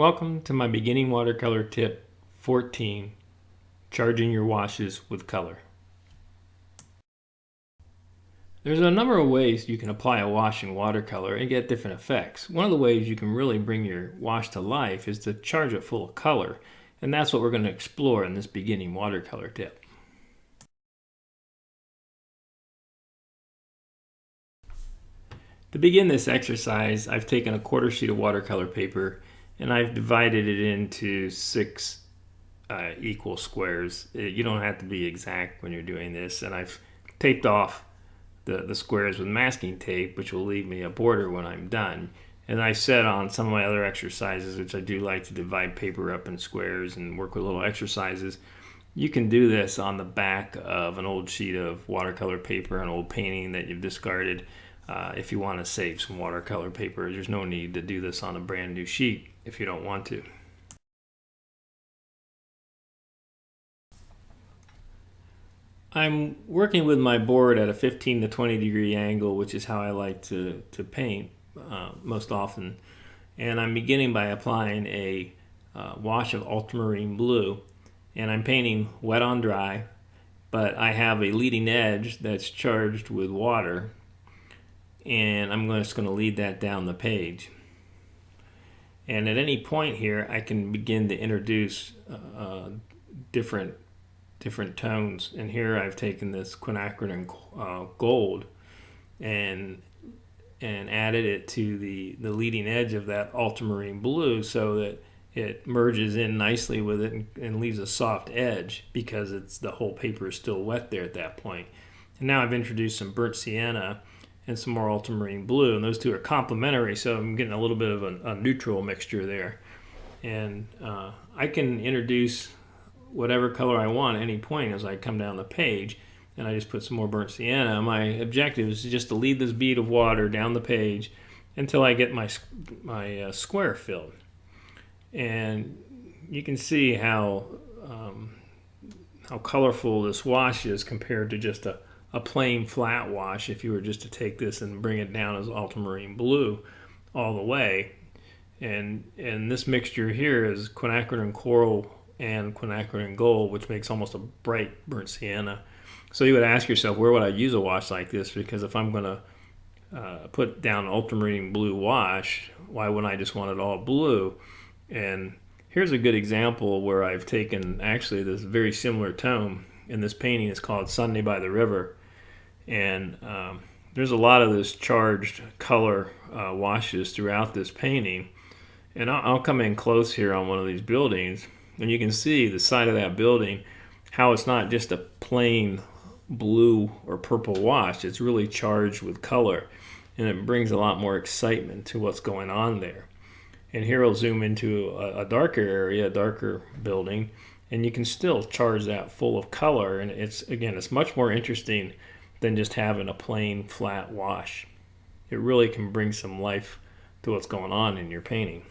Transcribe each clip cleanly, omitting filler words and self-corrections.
Welcome to my beginning watercolor tip 14, charging your washes with color. There's a number of ways you can apply a wash in watercolor and get different effects. One of the ways you can really bring your wash to life is to charge it full of color, and that's what we're going to explore in this beginning watercolor tip. To begin this exercise, I've taken a quarter sheet of watercolor paper and I've divided it into 6 equal squares. You don't have to be exact when you're doing this, and I've taped off the squares with masking tape, which will leave me a border when I'm done. And I said on some of my other exercises, which I do like to divide paper up in squares and work with little exercises, you can do this on the back of an old sheet of watercolor paper, an old painting that you've discarded. If you want to save some watercolor paper, there's no need to do this on a brand new sheet if you don't want to. I'm working with my board at a 15 to 20 degree angle, which is how I like to paint most often. And I'm beginning by applying a wash of ultramarine blue. And I'm painting wet on dry, but I have a leading edge that's charged with water. And I'm just going to lead that down the page. And at any point here, I can begin to introduce different tones. And here I've taken this quinacridone gold and added it to the leading edge of that ultramarine blue so that it merges in nicely with it and leaves a soft edge because the whole paper is still wet there at that point. And now I've introduced some burnt sienna and some more ultramarine blue, and those two are complementary, so I'm getting a little bit of a neutral mixture there. And I can introduce whatever color I want at any point as I come down the page, and I just put some more burnt sienna. My objective is just to lead this bead of water down the page until I get my square filled. And you can see how colorful this wash is compared to just a plain flat wash if you were just to take this and bring it down as ultramarine blue all the way. And this mixture here is quinacridone coral and quinacridone gold, which makes almost a bright burnt sienna. So you would ask yourself, where would I use a wash like this? Because if I'm going to put down an ultramarine blue wash, why wouldn't I just want it all blue? And here's a good example where I've taken actually this very similar tone in this painting. It's called Sunday by the River. And there's a lot of this charged color washes throughout this painting. And I'll come in close here on one of these buildings, and you can see the side of that building, how it's not just a plain blue or purple wash. It's really charged with color, and it brings a lot more excitement to what's going on there. And here I'll zoom into a darker area, a darker building, and you can still charge that full of color. And it's much more interesting than just having a plain flat wash. It really can bring some life to what's going on in your painting.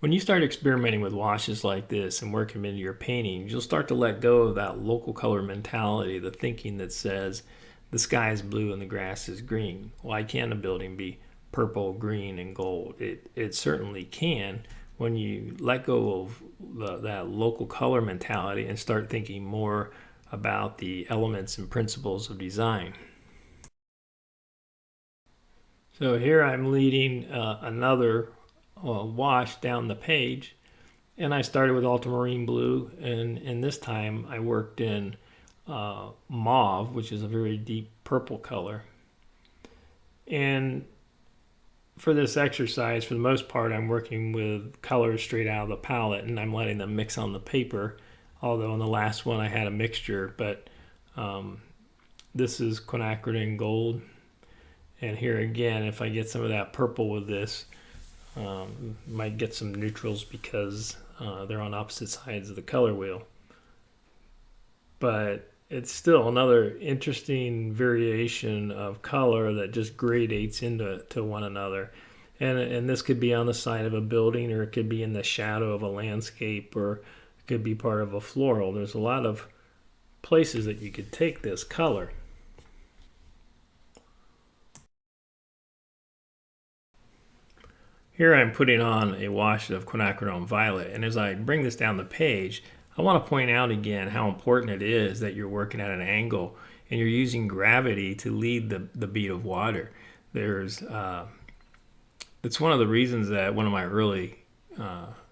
When you start experimenting with washes like this and working them into your painting, you'll start to let go of that local color mentality, the thinking that says the sky is blue and the grass is green. Why can't a building be purple, green, and gold? It certainly can when you let go of that local color mentality and start thinking more about the elements and principles of design. So here I'm leading another wash down the page, and I started with ultramarine blue, and this time I worked in mauve, which is a very deep purple color. And for this exercise, for the most part, I'm working with colors straight out of the palette, and I'm letting them mix on the paper, although in the last one I had a mixture. But this is quinacridone gold, and here again, if I get some of that purple with this, might get some neutrals because they're on opposite sides of the color wheel. But it's still another interesting variation of color that just gradates into one another. And this could be on the side of a building, or it could be in the shadow of a landscape, or it could be part of a floral. There's a lot of places that you could take this color. Here I'm putting on a wash of quinacridone violet, and as I bring this down the page, I want to point out again how important it is that you're working at an angle and you're using gravity to lead the bead of water. It's one of the reasons that one of my early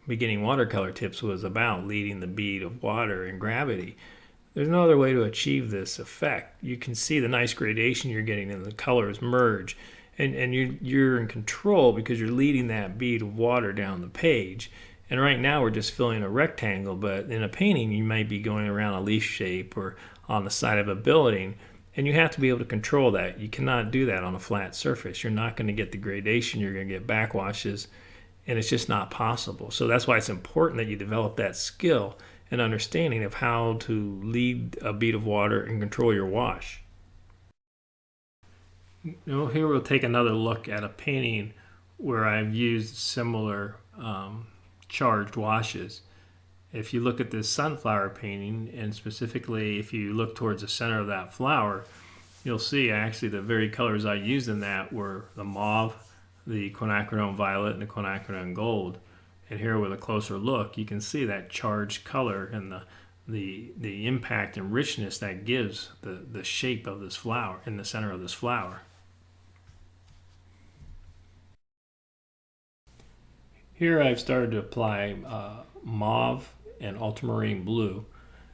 beginning watercolor tips was about leading the bead of water and gravity. There's no other way to achieve this effect. You can see the nice gradation you're getting and the colors merge. And you're in control because you're leading that bead of water down the page. And right now we're just filling a rectangle, but in a painting you might be going around a leaf shape or on the side of a building, and you have to be able to control that. You cannot do that on a flat surface. You're not going to get the gradation, you're going to get backwashes, and it's just not possible. So that's why it's important that you develop that skill and understanding of how to lead a bead of water and control your wash. Here we'll take another look at a painting where I've used similar charged washes. If you look at this sunflower painting, and specifically if you look towards the center of that flower, you'll see actually the very colors I used in that were the mauve, the quinacridone violet, and the quinacridone gold. And here with a closer look, you can see that charged color and the impact and richness that gives the shape of this flower in the center of this flower. Here I've started to apply mauve and ultramarine blue,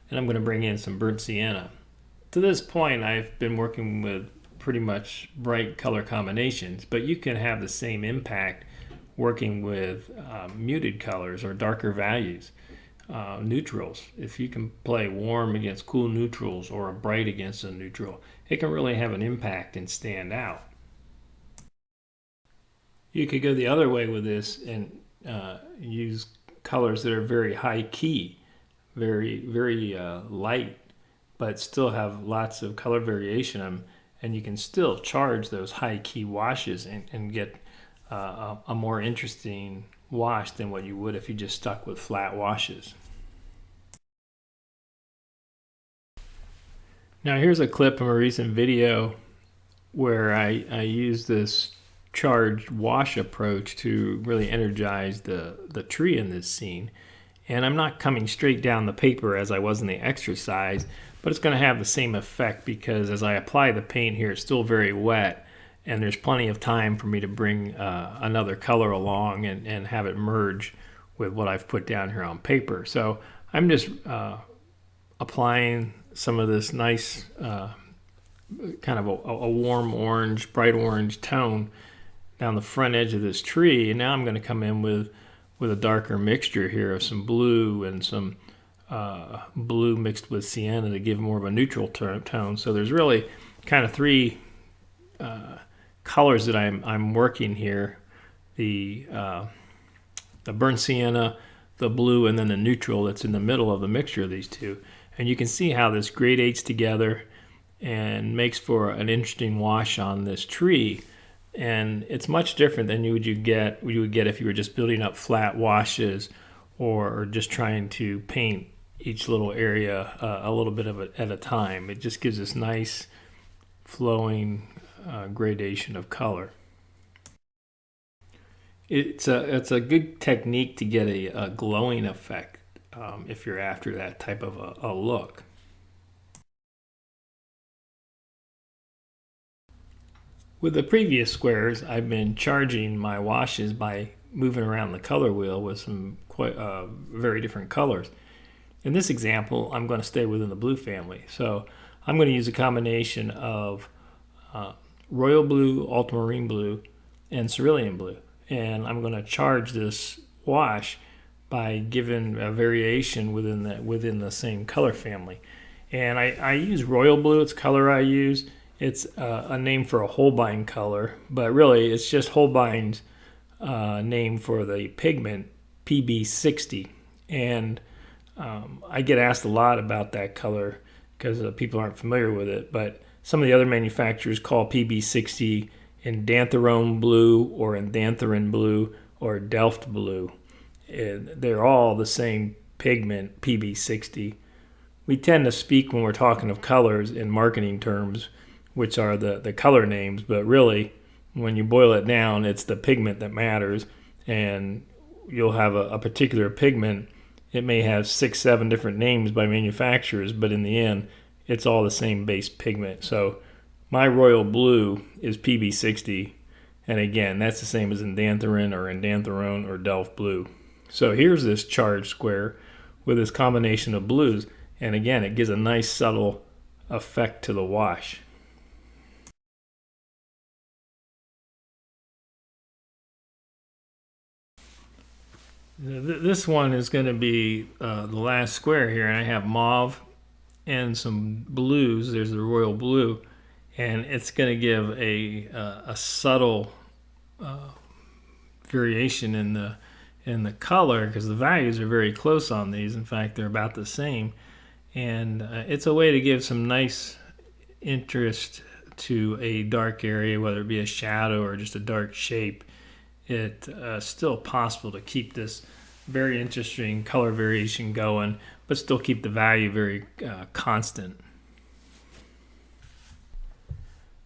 and I'm going to bring in some burnt sienna. To this point I've been working with pretty much bright color combinations, but you can have the same impact working with muted colors or darker values, neutrals. If you can play warm against cool neutrals or a bright against a neutral, it can really have an impact and stand out. You could go the other way with this and use colors that are very high key, very light, but still have lots of color variation, and you can still charge those high key washes and get a more interesting wash than what you would if you just stuck with flat washes. Now here's a clip from a recent video where I used this charged wash approach to really energize the tree in this scene. And I'm not coming straight down the paper as I was in the exercise, but it's going to have the same effect because as I apply the paint here, it's still very wet, and there's plenty of time for me to bring another color along and have it merge with what I've put down here on paper. So I'm just applying some of this nice kind of a warm orange, bright orange tone down the front edge of this tree, and now I'm going to come in with a darker mixture here of some blue and some blue mixed with sienna to give more of a neutral tone. So there's really kind of three colors that I'm working here: the burnt sienna, the blue, and then the neutral that's in the middle of the mixture of these two. And you can see how this gradates together and makes for an interesting wash on this tree. And it's much different than you would get if you were just building up flat washes or just trying to paint each little area a little bit at a time. It just gives this nice flowing gradation of color. It's a good technique to get a glowing effect if you're after that type of a look. With the previous squares, I've been charging my washes by moving around the color wheel with some quite very different colors. In this example, I'm going to stay within the blue family. So I'm going to use a combination of royal blue, ultramarine blue, and cerulean blue. And I'm going to charge this wash by giving a variation within the same color family. And I use royal blue, it's the color I use. It's a name for a Holbein color, but really it's just Holbein's name for the pigment PB60. And I get asked a lot about that color because people aren't familiar with it, but some of the other manufacturers call PB60 indanthrone blue or indantharin blue or delft blue. And they're all the same pigment, PB60. We tend to speak when we're talking of colors in marketing terms, which are the color names, but really when you boil it down, it's the pigment that matters. and you'll have a particular pigment. It may have 6, 7 different names by manufacturers, but in the end, it's all the same base pigment. So my royal blue is PB60, and again, that's the same as indanthrone or indanthrone or Delft blue. So here's this charged square with this combination of blues, and again, it gives a nice subtle effect to the wash. This one is going to be the last square here, and I have mauve and some blues. There's the royal blue, and it's going to give a subtle variation in the color, because the values are very close on these. In fact, they're about the same, and it's a way to give some nice interest to a dark area, whether it be a shadow or just a dark shape. It's still possible to keep this very interesting color variation going, but still keep the value very constant.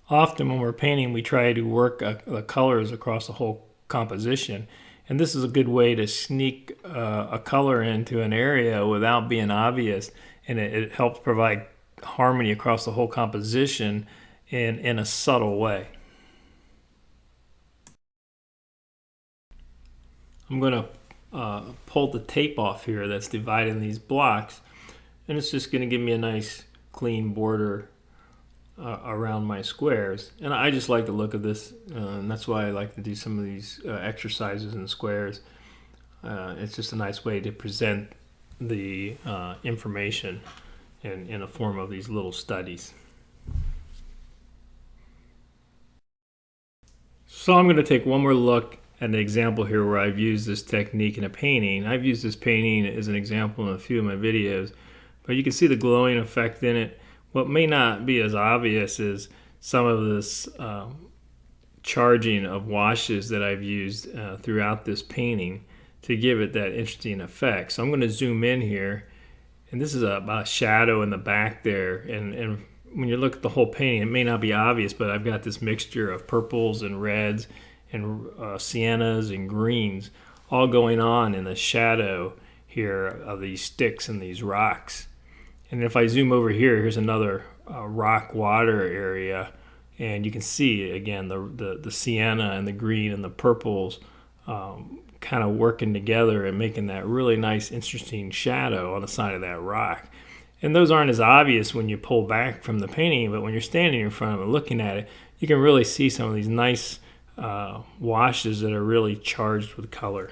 Often when we're painting, we try to work the colors across the whole composition, and this is a good way to sneak a color into an area without being obvious, and it helps provide harmony across the whole composition in a subtle way. I'm going to pull the tape off here that's dividing these blocks, and it's just going to give me a nice clean border around my squares. And I just like the look of this, and that's why I like to do some of these exercises in squares. It's just a nice way to present the information in a form of these little studies. So I'm going to take one more look at an example here where I've used this technique in a painting. I've used this painting as an example in a few of my videos, but you can see the glowing effect in it. What may not be as obvious is some of this charging of washes that I've used throughout this painting to give it that interesting effect. So I'm going to zoom in here, and this is a shadow in the back there, and when you look at the whole painting, it may not be obvious, but I've got this mixture of purples and reds and siennas and greens all going on in the shadow here of these sticks and these rocks. And if I zoom over here, here's another rock water area, and you can see again the sienna and the green and the purples kind of working together and making that really nice interesting shadow on the side of that rock. And those aren't as obvious when you pull back from the painting, but when you're standing in front of it looking at it, you can really see some of these nice washes that are really charged with color.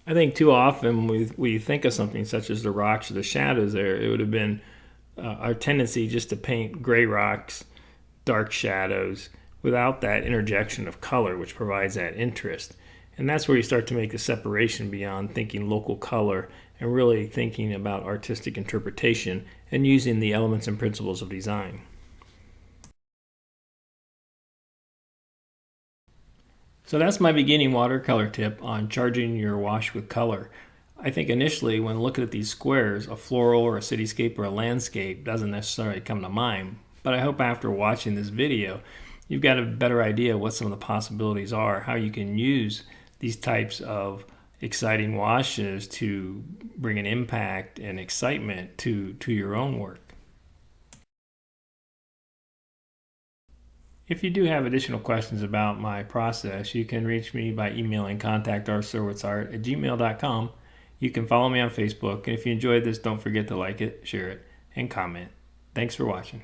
I think too often we think of something such as the rocks or the shadows there, it would have been our tendency just to paint gray rocks, dark shadows, without that interjection of color, which provides that interest. And that's where you start to make the separation beyond thinking local color and really thinking about artistic interpretation and using the elements and principles of design. So that's my beginning watercolor tip on charging your wash with color. I think initially when looking at these squares, a floral or a cityscape or a landscape doesn't necessarily come to mind, but I hope after watching this video you've got a better idea of what some of the possibilities are, how you can use these types of exciting washes to bring an impact and excitement to your own work. If you do have additional questions about my process, you can reach me by emailing contact@surowicz@gmail.com. You can follow me on Facebook, and if you enjoyed this, don't forget to like it, share it, and comment. Thanks for watching.